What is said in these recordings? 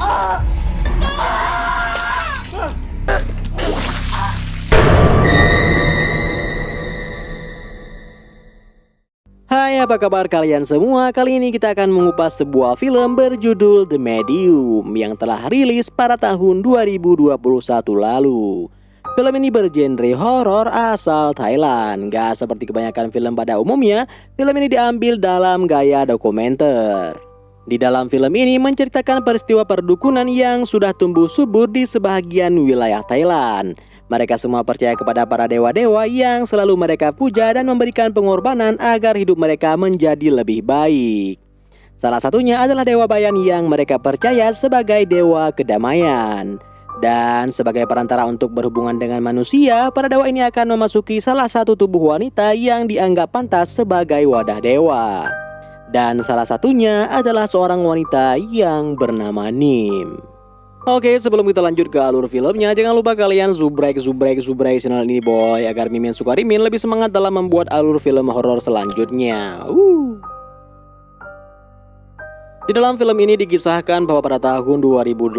Hai, apa kabar kalian semua? Kali ini kita akan mengupas sebuah film berjudul The Medium yang telah rilis pada tahun 2021 lalu. Film ini bergenre horor asal Thailand. Gak seperti kebanyakan film pada umumnya, film ini diambil dalam gaya dokumenter. Di dalam film ini menceritakan peristiwa perdukunan yang sudah tumbuh subur di sebagian wilayah Thailand. Mereka semua percaya kepada para dewa-dewa yang selalu mereka puja dan memberikan pengorbanan agar hidup mereka menjadi lebih baik. Salah satunya adalah Dewa Bayan yang mereka percaya sebagai dewa kedamaian. Dan sebagai perantara untuk berhubungan dengan manusia, para dewa ini akan memasuki salah satu tubuh wanita yang dianggap pantas sebagai wadah dewa. Dan salah satunya adalah seorang wanita yang bernama Nim. Oke, sebelum kita lanjut ke alur filmnya, jangan lupa kalian subrek channel ini boy, agar Mimin Sukarimin lebih semangat dalam membuat alur film horor selanjutnya. Di dalam film ini dikisahkan bahwa pada tahun 2018,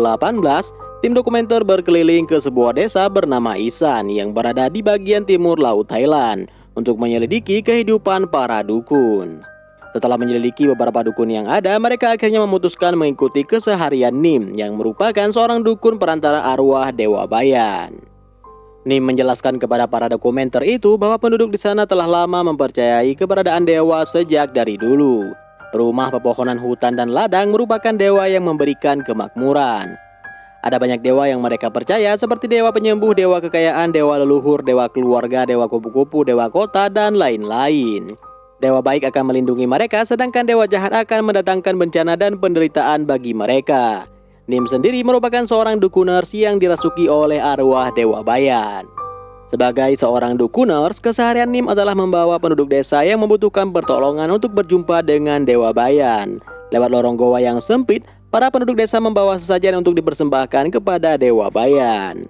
tim dokumenter berkeliling ke sebuah desa bernama Isan yang berada di bagian timur laut Thailand untuk menyelidiki kehidupan para dukun. Setelah menyelidiki beberapa dukun yang ada, mereka akhirnya memutuskan mengikuti keseharian Nim yang merupakan seorang dukun perantara arwah Dewa Bayan. Nim menjelaskan kepada para dokumenter itu bahwa penduduk di sana telah lama mempercayai keberadaan dewa sejak dari dulu. Rumah, pepohonan, hutan, dan ladang merupakan dewa yang memberikan kemakmuran. Ada banyak dewa yang mereka percaya seperti dewa penyembuh, dewa kekayaan, dewa leluhur, dewa keluarga, dewa kupu-kupu, dewa kota, dan lain-lain. Dewa baik akan melindungi mereka, sedangkan dewa jahat akan mendatangkan bencana dan penderitaan bagi mereka. Nim sendiri merupakan seorang dukuners yang dirasuki oleh arwah Dewa Bayan. Sebagai seorang dukuners, keseharian Nim adalah membawa penduduk desa yang membutuhkan pertolongan untuk berjumpa dengan Dewa Bayan. Lewat lorong goa yang sempit, para penduduk desa membawa sesajen untuk dipersembahkan kepada Dewa Bayan.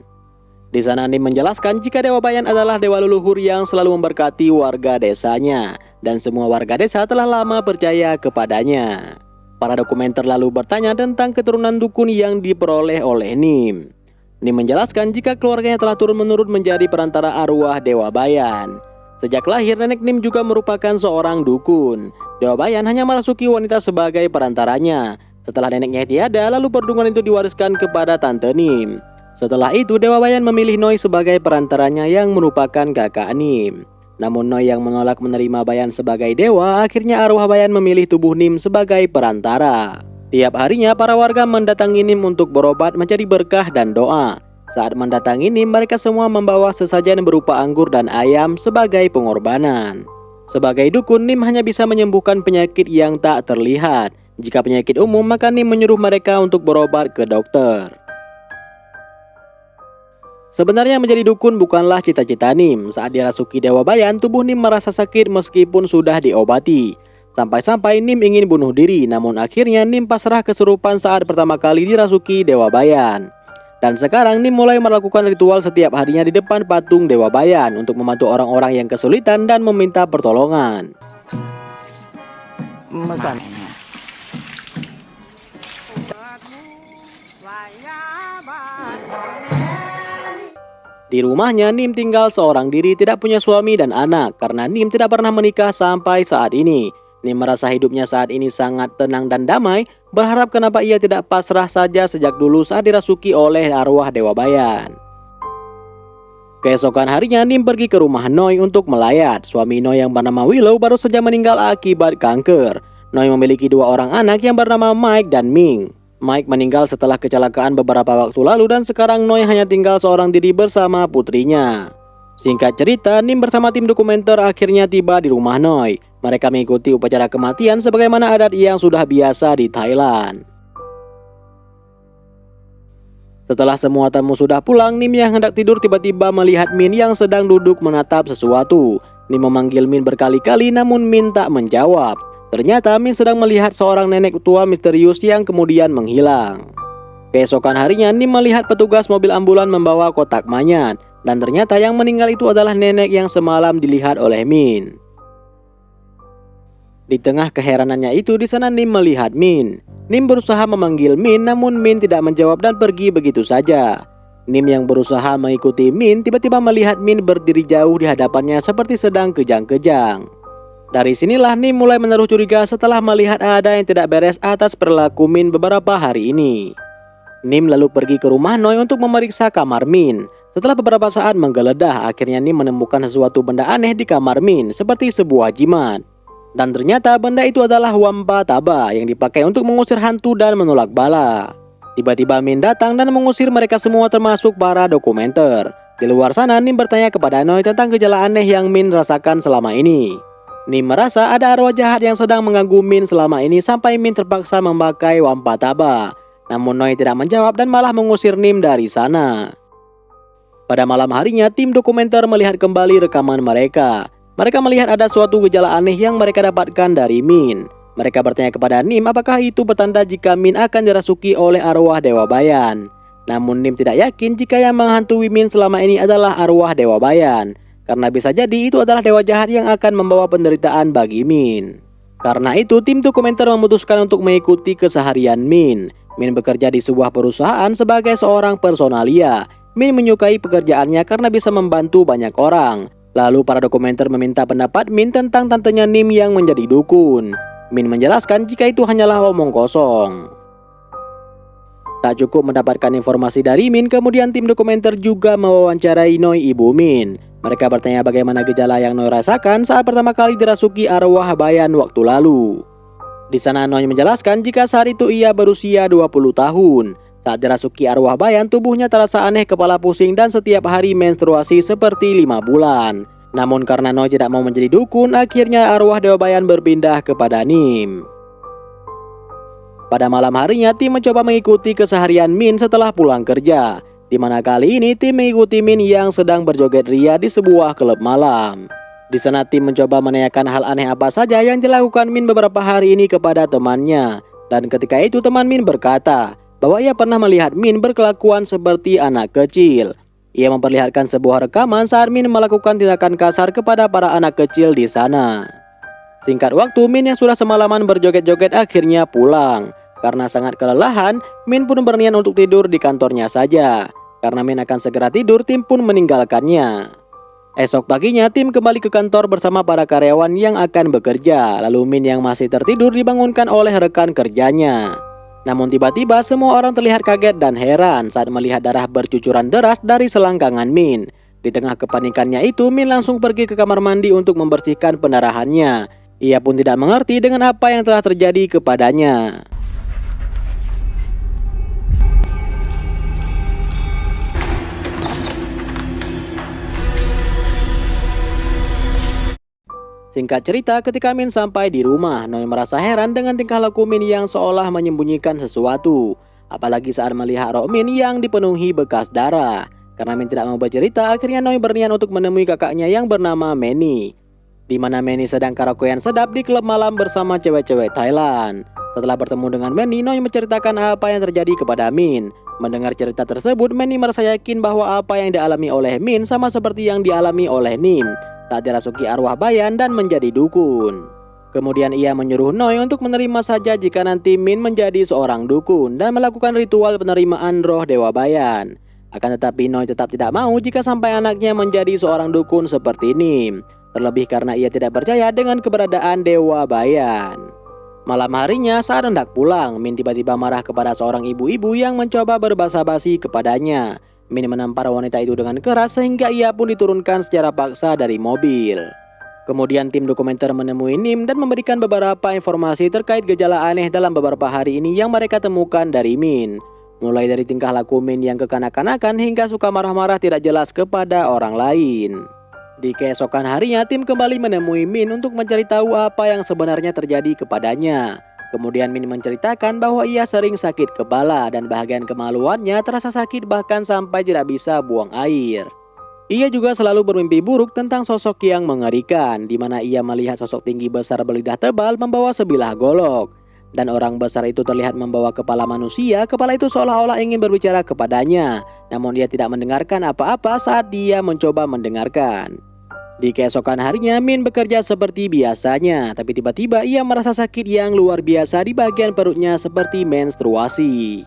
Di sana Nim menjelaskan jika Dewa Bayan adalah dewa leluhur yang selalu memberkati warga desanya, dan semua warga desa telah lama percaya kepadanya. Para dokumenter lalu bertanya tentang keturunan dukun yang diperoleh oleh Nim. Nim menjelaskan jika keluarganya telah turun-menurun menjadi perantara arwah Dewa Bayan. Sejak lahir, nenek Nim juga merupakan seorang dukun. Dewa Bayan hanya merasuki wanita sebagai perantaranya. Setelah neneknya tiada, lalu perdukunan itu diwariskan kepada tante Nim. Setelah itu, Dewa Bayan memilih Noi sebagai perantaranya yang merupakan kakak Nim. Namun Noi yang menolak menerima Bayan sebagai dewa, akhirnya arwah Bayan memilih tubuh Nim sebagai perantara. Tiap harinya para warga mendatangi Nim untuk berobat, mencari berkah dan doa. Saat mendatangi Nim, mereka semua membawa sesajen berupa anggur dan ayam sebagai pengorbanan. Sebagai dukun, Nim hanya bisa menyembuhkan penyakit yang tak terlihat. Jika penyakit umum, maka Nim menyuruh mereka untuk berobat ke dokter. Sebenarnya menjadi dukun bukanlah cita-cita Nim. Saat dirasuki Dewa Bayan, tubuh Nim merasa sakit meskipun sudah diobati. Sampai-sampai Nim ingin bunuh diri, namun akhirnya Nim pasrah kesurupan saat pertama kali dirasuki Dewa Bayan. Dan sekarang Nim mulai melakukan ritual setiap harinya di depan patung Dewa Bayan untuk membantu orang-orang yang kesulitan dan meminta pertolongan. Di rumahnya, Nim tinggal seorang diri, tidak punya suami dan anak, karena Nim tidak pernah menikah sampai saat ini. Nim merasa hidupnya saat ini sangat tenang dan damai, berharap kenapa ia tidak pasrah saja sejak dulu saat dirasuki oleh arwah Dewa Bayan. Keesokan harinya, Nim pergi ke rumah Noi untuk melayat. Suami Noi yang bernama Willow baru saja meninggal akibat kanker. Noi memiliki dua orang anak yang bernama Mike dan Ming. Mike meninggal setelah kecelakaan beberapa waktu lalu dan sekarang Noi hanya tinggal seorang diri bersama putrinya. Singkat cerita, Nim bersama tim dokumenter akhirnya tiba di rumah Noi. Mereka mengikuti upacara kematian sebagaimana adat yang sudah biasa di Thailand. Setelah semua tamu sudah pulang, Nim yang hendak tidur tiba-tiba melihat Min yang sedang duduk menatap sesuatu. Nim memanggil Min berkali-kali namun Min tak menjawab. Ternyata Min sedang melihat seorang nenek tua misterius yang kemudian menghilang. Keesokan harinya, Nim melihat petugas mobil ambulan membawa kotak mayat. Dan ternyata yang meninggal itu adalah nenek yang semalam dilihat oleh Min. Di tengah keheranannya itu, di sana Nim melihat Min. Nim berusaha memanggil Min, namun Min tidak menjawab dan pergi begitu saja. Nim yang berusaha mengikuti Min tiba-tiba melihat Min berdiri jauh di hadapannya seperti sedang kejang-kejang. Dari sinilah Nim mulai menaruh curiga setelah melihat ada yang tidak beres atas perilaku Min beberapa hari ini. Nim lalu pergi ke rumah Noi untuk memeriksa kamar Min. Setelah beberapa saat menggeledah, akhirnya Nim menemukan sesuatu benda aneh di kamar Min seperti sebuah jimat. Dan ternyata benda itu adalah Wampa Taba yang dipakai untuk mengusir hantu dan menolak bala. Tiba-tiba Min datang dan mengusir mereka semua termasuk para dokumenter. Di luar sana Nim bertanya kepada Noi tentang gejala aneh yang Min rasakan selama ini. Nim merasa ada arwah jahat yang sedang mengganggu Min selama ini sampai Min terpaksa memakai Wampa Taba. Namun Noi tidak menjawab dan malah mengusir Nim dari sana. Pada malam harinya tim dokumenter melihat kembali rekaman mereka. Mereka melihat ada suatu gejala aneh yang mereka dapatkan dari Min. Mereka bertanya kepada Nim apakah itu bertanda jika Min akan dirasuki oleh arwah Dewa Bayan. Namun Nim tidak yakin jika yang menghantui Min selama ini adalah arwah Dewa Bayan. Karena bisa jadi itu adalah dewa jahat yang akan membawa penderitaan bagi Min. Karena itu tim dokumenter memutuskan untuk mengikuti keseharian Min. Min bekerja di sebuah perusahaan sebagai seorang personalia. Min menyukai pekerjaannya karena bisa membantu banyak orang. Lalu para dokumenter meminta pendapat Min tentang tantenya Nim yang menjadi dukun. Min menjelaskan jika itu hanyalah omong kosong. Tak cukup mendapatkan informasi dari Min, kemudian tim dokumenter juga mewawancarai Noi ibu Min. Mereka bertanya bagaimana gejala yang Noi rasakan saat pertama kali dirasuki arwah Bayan waktu lalu. Di sana Noi menjelaskan jika saat itu ia berusia 20 tahun. Saat dirasuki arwah Bayan, tubuhnya terasa aneh, kepala pusing dan setiap hari menstruasi seperti 5 bulan. Namun karena Noi tidak mau menjadi dukun, akhirnya arwah Dewa Bayan berpindah kepada Nim. Pada malam harinya tim mencoba mengikuti keseharian Min setelah pulang kerja. Di mana kali ini tim mengikuti Min yang sedang berjoget ria di sebuah klub malam. Di sana tim mencoba menanyakan hal aneh apa saja yang dilakukan Min beberapa hari ini kepada temannya. Dan ketika itu teman Min berkata bahwa ia pernah melihat Min berkelakuan seperti anak kecil. Ia memperlihatkan sebuah rekaman saat Min melakukan tindakan kasar kepada para anak kecil di sana. Singkat waktu, Min yang sudah semalaman berjoget-joget akhirnya pulang. Karena sangat kelelahan, Min pun berniat untuk tidur di kantornya saja. Karena Min akan segera tidur, tim pun meninggalkannya. Esok paginya, tim kembali ke kantor bersama para karyawan yang akan bekerja. Lalu Min yang masih tertidur dibangunkan oleh rekan kerjanya. Namun tiba-tiba semua orang terlihat kaget dan heran saat melihat darah bercucuran deras dari selangkangan Min. Di tengah kepanikannya itu, Min langsung pergi ke kamar mandi untuk membersihkan pendarahannya. Ia pun tidak mengerti dengan apa yang telah terjadi kepadanya. Singkat cerita, ketika Min sampai di rumah, Noi merasa heran dengan tingkah laku Min yang seolah menyembunyikan sesuatu. Apalagi saat melihat rok Min yang dipenuhi bekas darah. Karena Min tidak mau bercerita, akhirnya Noi berniat untuk menemui kakaknya yang bernama Manny. Di mana Manny sedang karaokean sedap di klub malam bersama cewek-cewek Thailand. Setelah bertemu dengan Manny, Noi menceritakan apa yang terjadi kepada Min. Mendengar cerita tersebut, Manny merasa yakin bahwa apa yang dialami oleh Min sama seperti yang dialami oleh Nim saat dirasuki arwah Bayan dan menjadi dukun. Kemudian ia menyuruh Noi untuk menerima saja jika nanti Min menjadi seorang dukun dan melakukan ritual penerimaan roh Dewa Bayan. Akan tetapi Noi tetap tidak mau jika sampai anaknya menjadi seorang dukun seperti Nim. Terlebih karena ia tidak percaya dengan keberadaan Dewa Bayan. Malam harinya saat hendak pulang, Min tiba-tiba marah kepada seorang ibu-ibu yang mencoba berbasa-basi kepadanya. Min menampar wanita itu dengan keras sehingga ia pun diturunkan secara paksa dari mobil. Kemudian tim dokumenter menemui Nim dan memberikan beberapa informasi terkait gejala aneh dalam beberapa hari ini yang mereka temukan dari Min. Mulai dari tingkah laku Min yang kekanak-kanakan hingga suka marah-marah tidak jelas kepada orang lain. Di keesokan harinya tim kembali menemui Min untuk mencari tahu apa yang sebenarnya terjadi kepadanya. Kemudian Min menceritakan bahwa ia sering sakit kepala dan bahagian kemaluannya terasa sakit bahkan sampai tidak bisa buang air. Ia juga selalu bermimpi buruk tentang sosok yang mengerikan, di mana ia melihat sosok tinggi besar berlidah tebal membawa sebilah golok. Dan orang besar itu terlihat membawa kepala manusia, kepala itu seolah-olah ingin berbicara kepadanya. Namun dia tidak mendengarkan apa-apa saat dia mencoba mendengarkan. Di keesokan harinya, Min bekerja seperti biasanya, tapi tiba-tiba ia merasa sakit yang luar biasa di bagian perutnya seperti menstruasi.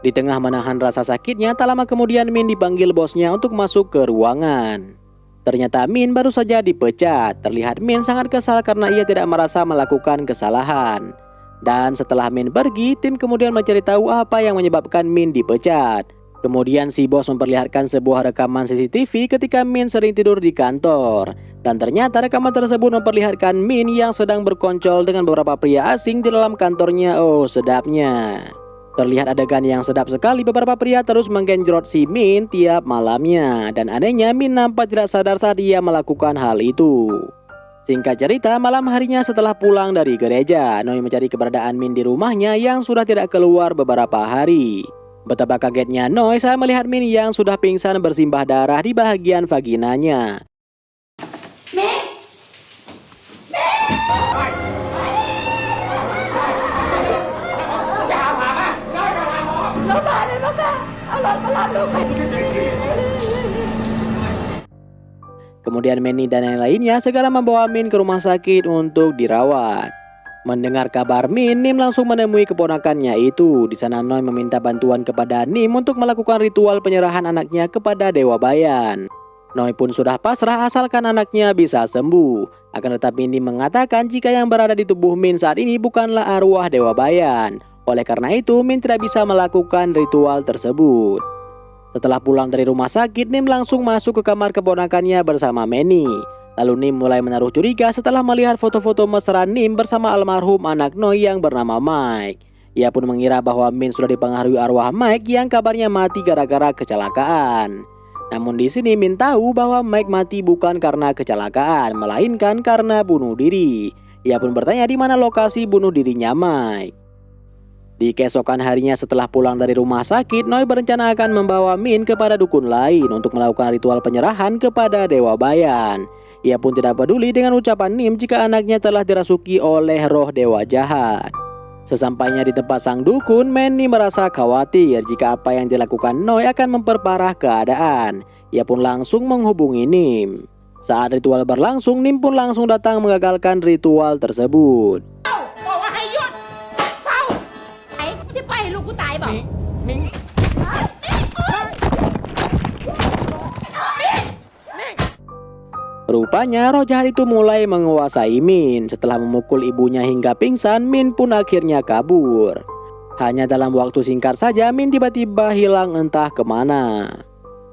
Di tengah menahan rasa sakitnya, tak lama kemudian Min dipanggil bosnya untuk masuk ke ruangan. Ternyata Min baru saja dipecat. Terlihat Min sangat kesal karena ia tidak merasa melakukan kesalahan. Dan setelah Min pergi, tim kemudian mencari tahu apa yang menyebabkan Min dipecat. Kemudian si bos memperlihatkan sebuah rekaman CCTV ketika Min sering tidur di kantor. Dan ternyata rekaman tersebut memperlihatkan Min yang sedang berkoncol dengan beberapa pria asing di dalam kantornya. Oh, sedapnya. Terlihat adegan yang sedap sekali, beberapa pria terus menggenjrot si Min tiap malamnya. Dan anehnya Min nampak tidak sadar saat ia melakukan hal itu. Singkat cerita, malam harinya setelah pulang dari gereja, Noi mencari keberadaan Min di rumahnya yang sudah tidak keluar beberapa hari. Betapa kagetnya Noi saat melihat Min yang sudah pingsan bersimbah darah di bagian vaginanya. Min! Kemudian Manny dan yang lainnya segera membawa Min ke rumah sakit untuk dirawat. Mendengar kabar Min, Nim langsung menemui keponakannya itu. Di sana Noi meminta bantuan kepada Nim untuk melakukan ritual penyerahan anaknya kepada Dewa Bayan. Noi pun sudah pasrah asalkan anaknya bisa sembuh. Akan tetapi Nim mengatakan jika yang berada di tubuh Min saat ini bukanlah arwah Dewa Bayan. Oleh karena itu, Min tidak bisa melakukan ritual tersebut. Setelah pulang dari rumah sakit, Nim langsung masuk ke kamar keponakannya bersama Manny. Lalu Nim mulai menaruh curiga setelah melihat foto-foto mesra Nim bersama almarhum anak Noi yang bernama Mike. Ia pun mengira bahwa Min sudah dipengaruhi arwah Mike yang kabarnya mati gara-gara kecelakaan. Namun di sini Min tahu bahwa Mike mati bukan karena kecelakaan, melainkan karena bunuh diri. Ia pun bertanya di mana lokasi bunuh dirinya Mike. Di keesokan harinya setelah pulang dari rumah sakit, Noi berencana akan membawa Min kepada dukun lain untuk melakukan ritual penyerahan kepada Dewa Bayan. Ia pun tidak peduli dengan ucapan Nim jika anaknya telah dirasuki oleh roh dewa jahat. Sesampainya di tempat sang dukun, Manny merasa khawatir jika apa yang dilakukan Noi akan memperparah keadaan. Ia pun langsung menghubungi Nim. Saat ritual berlangsung, Nim pun langsung datang mengagalkan ritual tersebut. Rupanya roh jahat itu mulai menguasai Min. Setelah memukul ibunya hingga pingsan, Min pun akhirnya kabur. Hanya dalam waktu singkat saja Min tiba-tiba hilang entah kemana.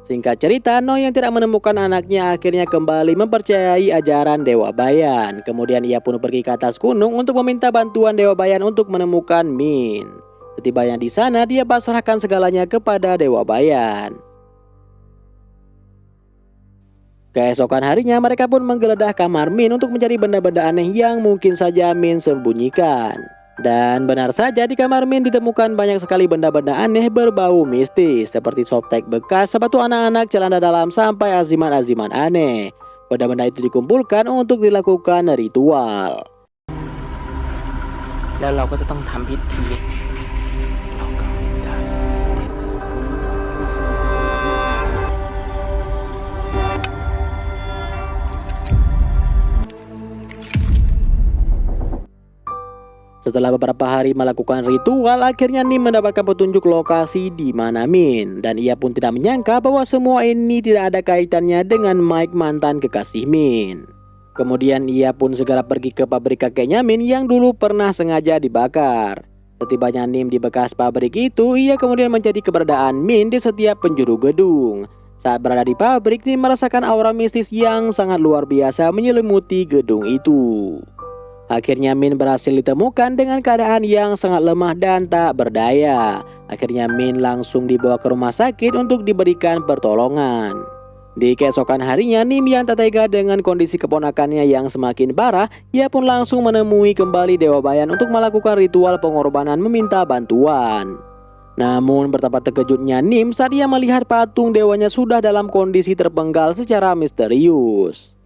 Singkat cerita, Noi yang tidak menemukan anaknya akhirnya kembali mempercayai ajaran Dewa Bayan. Kemudian ia pun pergi ke atas gunung untuk meminta bantuan Dewa Bayan untuk menemukan Min. Setibanya di sana, dia pasrahkan segalanya kepada Dewa Bayan. Keesokan harinya mereka pun menggeledah kamar Min untuk mencari benda-benda aneh yang mungkin saja Min sembunyikan. Dan benar saja di kamar Min ditemukan banyak sekali benda-benda aneh berbau mistis seperti softtek bekas, sepatu anak-anak, celana dalam, sampai aziman-aziman aneh. Benda-benda itu dikumpulkan untuk dilakukan ritual. แล้วเราก็จะต้องทำพิธี Setelah beberapa hari melakukan ritual, akhirnya Nim mendapatkan petunjuk lokasi di mana Min. Dan ia pun tidak menyangka bahwa semua ini tidak ada kaitannya dengan Mike, mantan kekasih Min. Kemudian ia pun segera pergi ke pabrik kakeknya Min yang dulu pernah sengaja dibakar. Setibanya Nim di bekas pabrik itu, ia kemudian mencari keberadaan Min di setiap penjuru gedung. Saat berada di pabrik, Nim merasakan aura mistis yang sangat luar biasa menyelimuti gedung itu. Akhirnya Min berhasil ditemukan dengan keadaan yang sangat lemah dan tak berdaya. Akhirnya Min langsung dibawa ke rumah sakit untuk diberikan pertolongan. Di keesokan harinya, Nim yang tak tega dengan kondisi keponakannya yang semakin parah, ia pun langsung menemui kembali Dewa Bayan untuk melakukan ritual pengorbanan meminta bantuan. Namun betapa terkejutnya Nim saat ia melihat patung dewanya sudah dalam kondisi terpenggal secara misterius.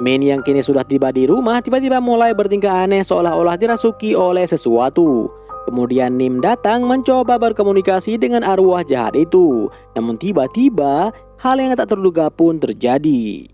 Min yang kini sudah tiba di rumah tiba-tiba mulai bertingkah aneh seolah-olah dirasuki oleh sesuatu. Kemudian Nim datang mencoba berkomunikasi dengan arwah jahat itu. Namun tiba-tiba hal yang tak terduga pun terjadi.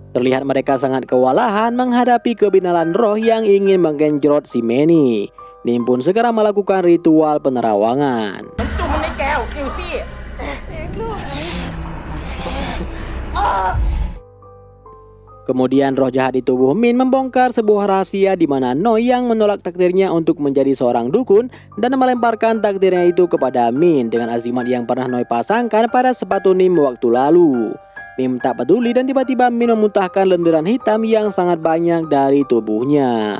Terlihat mereka sangat kewalahan menghadapi kebinalan roh yang ingin menggenjrot si Manny. Nim pun segera melakukan ritual penerawangan. Kemudian roh jahat di tubuh Min membongkar sebuah rahasia di mana Noi yang menolak takdirnya untuk menjadi seorang dukun dan melemparkan takdirnya itu kepada Min dengan azimat yang pernah Noi pasangkan pada sepatu Nim waktu lalu. Nim tak peduli dan tiba-tiba Min memuntahkan lendiran hitam yang sangat banyak dari tubuhnya.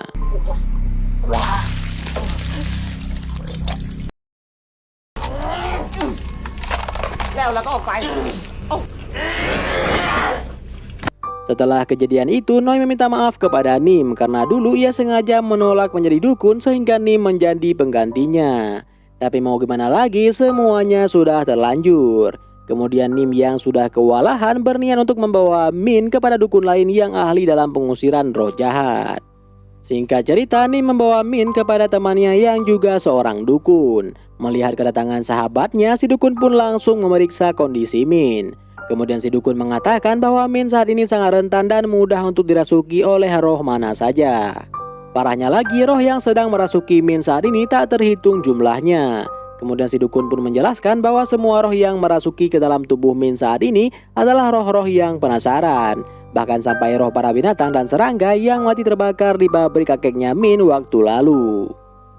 Setelah kejadian itu, Noi meminta maaf kepada Nim karena dulu ia sengaja menolak menjadi dukun sehingga Nim menjadi penggantinya. Tapi mau gimana lagi, semuanya sudah terlanjur. Kemudian Nim yang sudah kewalahan berniat untuk membawa Min kepada dukun lain yang ahli dalam pengusiran roh jahat. Singkat cerita, Nim membawa Min kepada temannya yang juga seorang dukun. Melihat kedatangan sahabatnya, si dukun pun langsung memeriksa kondisi Min. Kemudian si dukun mengatakan bahwa Min saat ini sangat rentan dan mudah untuk dirasuki oleh roh mana saja. Parahnya lagi, roh yang sedang merasuki Min saat ini tak terhitung jumlahnya. Kemudian si dukun pun menjelaskan bahwa semua roh yang merasuki ke dalam tubuh Min saat ini adalah roh-roh yang penasaran. Bahkan sampai roh para binatang dan serangga yang mati terbakar di pabrik kakeknya Min waktu lalu.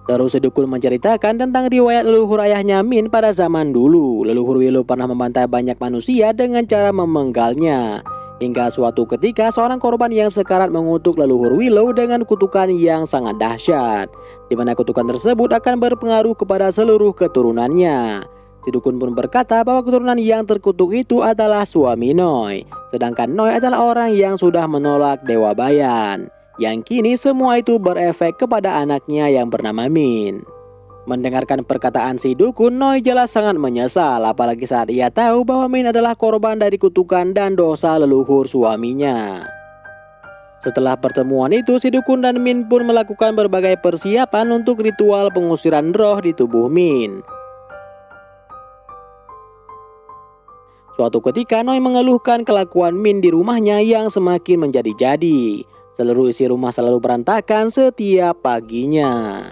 Terus si dukun menceritakan tentang riwayat leluhur ayahnya Min pada zaman dulu. Leluhur Willow pernah membantai banyak manusia dengan cara memenggalnya. Hingga suatu ketika seorang korban yang sekarat mengutuk leluhur Willow dengan kutukan yang sangat dahsyat, di mana kutukan tersebut akan berpengaruh kepada seluruh keturunannya. Si dukun pun berkata bahwa keturunan yang terkutuk itu adalah suami Noi, sedangkan Noi adalah orang yang sudah menolak Dewa Bayan. Yang kini semua itu berefek kepada anaknya yang bernama Min. Mendengarkan perkataan si dukun, Noi jelas sangat menyesal, apalagi saat ia tahu bahwa Min adalah korban dari kutukan dan dosa leluhur suaminya. Setelah pertemuan itu, si dukun dan Min pun melakukan berbagai persiapan untuk ritual pengusiran roh di tubuh Min. Suatu ketika Noi mengeluhkan kelakuan Min di rumahnya yang semakin menjadi-jadi. Seluruh isi rumah selalu berantakan setiap paginya.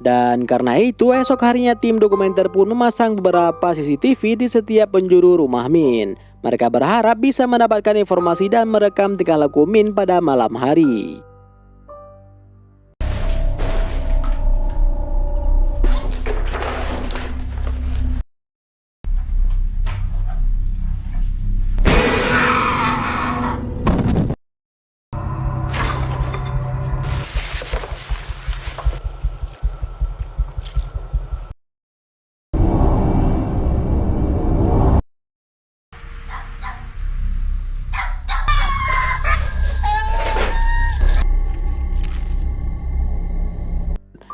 Dan karena itu esok harinya tim dokumenter pun memasang beberapa CCTV di setiap penjuru rumah Min. Mereka berharap bisa mendapatkan informasi dan merekam tingkah laku Min pada malam hari.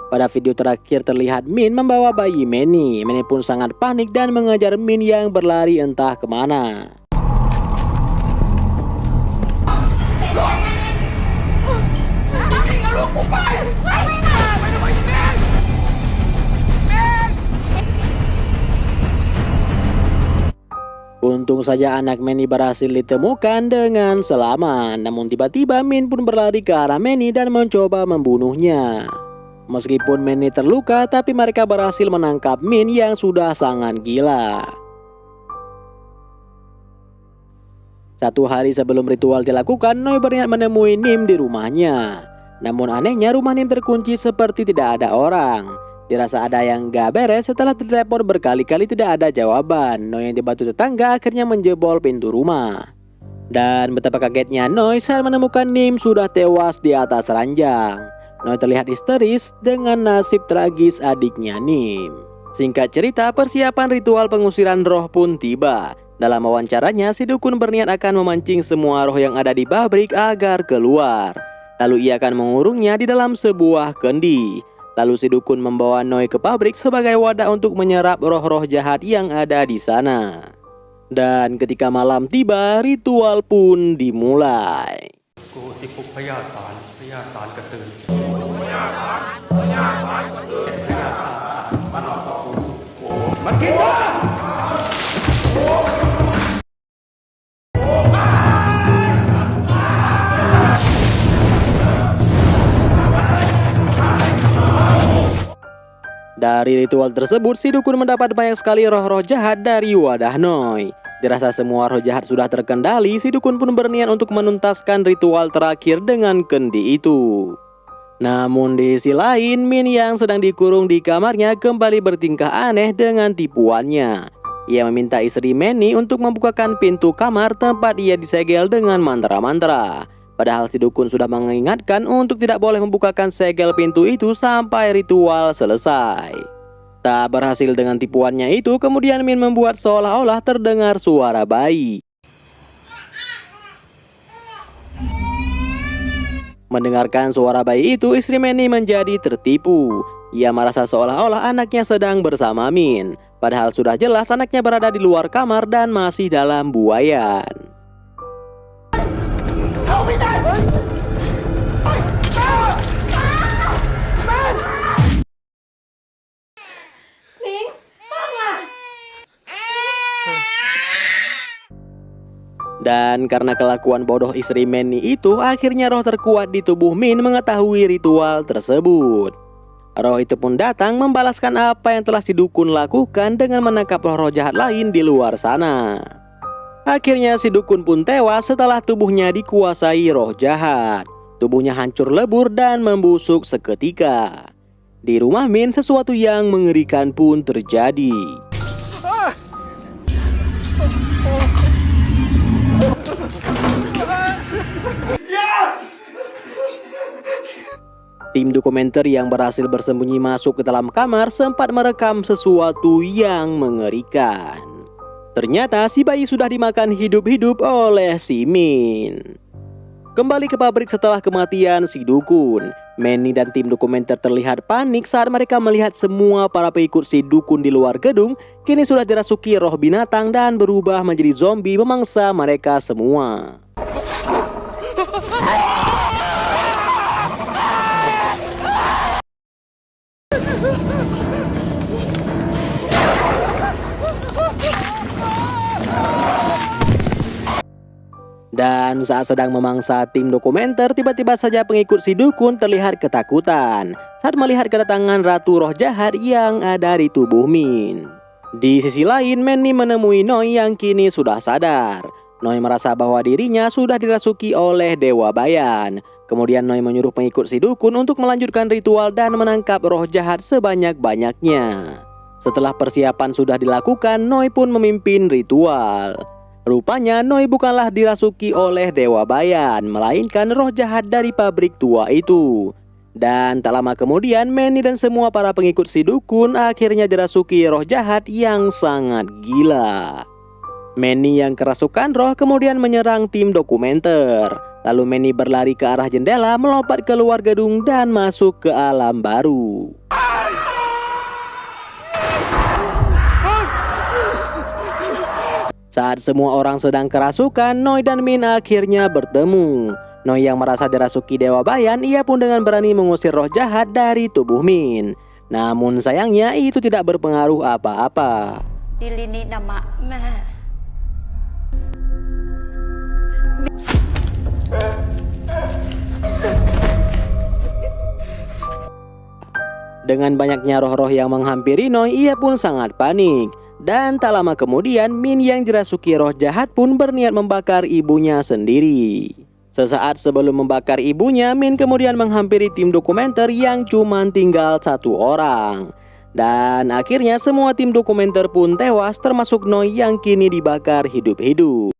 Pada video terakhir terlihat Min membawa bayi Manny. Manny pun sangat panik dan mengejar Min yang berlari entah kemana. Untung saja anak Manny berhasil ditemukan dengan selamat. Namun tiba-tiba Min pun berlari ke arah Manny dan mencoba membunuhnya. Meskipun Manny terluka, tapi mereka berhasil menangkap Min yang sudah sangat gila. Satu hari sebelum ritual dilakukan, Noi berniat menemui Nim di rumahnya. Namun anehnya rumah Nim terkunci seperti tidak ada orang. Dirasa ada yang gak beres. Setelah ditelepon berkali-kali tidak ada jawaban, Noi yang dibantu tetangga akhirnya menjebol pintu rumah. Dan betapa kagetnya Noi saat menemukan Nim sudah tewas di atas ranjang. Noi terlihat histeris dengan nasib tragis adiknya Nim. Singkat cerita, persiapan ritual pengusiran roh pun tiba. Dalam wawancaranya, si dukun berniat akan memancing semua roh yang ada di pabrik agar keluar. Lalu ia akan mengurungnya di dalam sebuah kendi. Lalu si dukun membawa Noi ke pabrik sebagai wadah untuk menyerap roh-roh jahat yang ada di sana. Dan ketika malam tiba, ritual pun dimulai. กูสิปลุกพญาศาลกระตือ Dari ritual tersebut, si dukun mendapat banyak sekali roh-roh jahat dari wadah Noi. Dirasa semua roh jahat sudah terkendali, si dukun pun berniat untuk menuntaskan ritual terakhir dengan kendi itu. Namun di sisi lain, Min yang sedang dikurung di kamarnya kembali bertingkah aneh dengan tipuannya. Ia meminta istri Manny untuk membukakan pintu kamar tempat ia disegel dengan mantra-mantra. Padahal si dukun sudah mengingatkan untuk tidak boleh membukakan segel pintu itu sampai ritual selesai. Tak berhasil dengan tipuannya itu, kemudian Min membuat seolah-olah terdengar suara bayi. Mendengarkan suara bayi itu, istri Manny menjadi tertipu. Ia merasa seolah-olah anaknya sedang bersama Min. Padahal sudah jelas anaknya berada di luar kamar dan masih dalam buayan. Min, tolonglah. Dan karena kelakuan bodoh istri Manny itu, akhirnya roh terkuat di tubuh Min mengetahui ritual tersebut. Roh itu pun datang membalaskan apa yang telah si dukun lakukan dengan menangkap roh jahat lain di luar sana. Akhirnya si dukun pun tewas setelah tubuhnya dikuasai roh jahat. Tubuhnya hancur lebur dan membusuk seketika. Di rumah Min, sesuatu yang mengerikan pun terjadi. Tim dokumenter yang berhasil bersembunyi masuk ke dalam kamar sempat merekam sesuatu yang mengerikan. Ternyata si bayi sudah dimakan hidup-hidup oleh si Min. Kembali ke pabrik setelah kematian si dukun, Manny dan tim dokumenter terlihat panik saat mereka melihat semua para pengikut si dukun di luar gedung kini sudah dirasuki roh binatang dan berubah menjadi zombie memangsa mereka semua. Dan saat sedang memangsa tim dokumenter, tiba-tiba saja pengikut si dukun terlihat ketakutan saat melihat kedatangan ratu roh jahat yang ada di tubuh Min. Di sisi lain, Manny menemui Noi yang kini sudah sadar. Noi merasa bahwa dirinya sudah dirasuki oleh Dewa Bayan. Kemudian Noi menyuruh pengikut si dukun untuk melanjutkan ritual dan menangkap roh jahat sebanyak-banyaknya. Setelah persiapan sudah dilakukan, Noi pun memimpin ritual. Rupanya Noi bukanlah dirasuki oleh Dewa Bayan, melainkan roh jahat dari pabrik tua itu. Dan tak lama kemudian, Manny dan semua para pengikut si dukun akhirnya dirasuki roh jahat yang sangat gila. Manny yang kerasukan roh kemudian menyerang tim dokumenter. Lalu Manny berlari ke arah jendela, melompat keluar gedung dan masuk ke alam baru. Saat semua orang sedang kerasukan, Noi dan Min akhirnya bertemu. Noi yang merasa dirasuki Dewa Bayan, ia pun dengan berani mengusir roh jahat dari tubuh Min. Namun sayangnya itu tidak berpengaruh apa-apa. Dilini nama Ma. Dengan banyaknya roh-roh yang menghampiri Noi, ia pun sangat panik. Dan tak lama kemudian, Min yang dirasuki roh jahat pun berniat membakar ibunya sendiri. Sesaat sebelum membakar ibunya, Min kemudian menghampiri tim dokumenter yang cuma tinggal satu orang. Dan akhirnya semua tim dokumenter pun tewas, termasuk Noi yang kini dibakar hidup-hidup.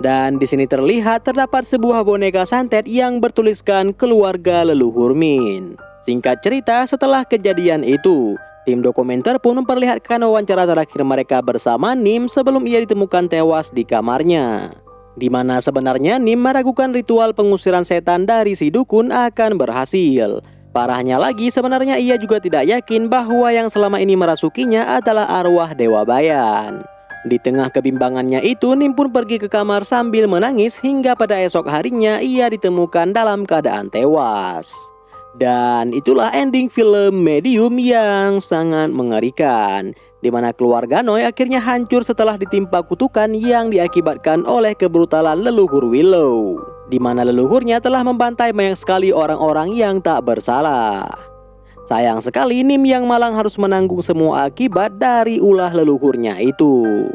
Dan di sini terlihat terdapat sebuah boneka santet yang bertuliskan keluarga leluhur Min. Singkat cerita, setelah kejadian itu, Tim dokumenter pun memperlihatkan wawancara terakhir mereka bersama Nim sebelum ia ditemukan tewas di kamarnya. Di mana sebenarnya Nim meragukan ritual pengusiran setan dari si dukun akan berhasil. Parahnya lagi, sebenarnya ia juga tidak yakin bahwa yang selama ini merasukinya adalah arwah Dewa Bayan. Di tengah kebimbangannya itu, Nim pun pergi ke kamar sambil menangis hingga pada esok harinya ia ditemukan dalam keadaan tewas. Dan itulah ending film Medium yang sangat mengerikan, di mana keluarga Noi akhirnya hancur setelah ditimpa kutukan yang diakibatkan oleh kebrutalan leluhur Willow, di mana leluhurnya telah membantai banyak sekali orang-orang yang tak bersalah. Sayang sekali Nim yang malang harus menanggung semua akibat dari ulah leluhurnya itu.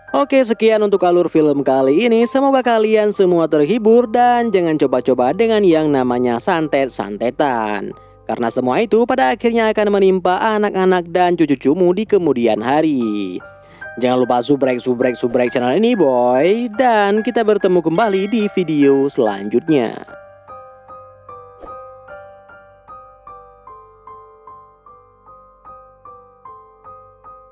Oke, sekian untuk alur film kali ini. Semoga kalian semua terhibur dan jangan coba-coba dengan yang namanya santet-santetan. Karena semua itu pada akhirnya akan menimpa anak-anak dan cucu-cucumu di kemudian hari. Jangan lupa subrek channel ini boy. Dan kita bertemu kembali di video selanjutnya.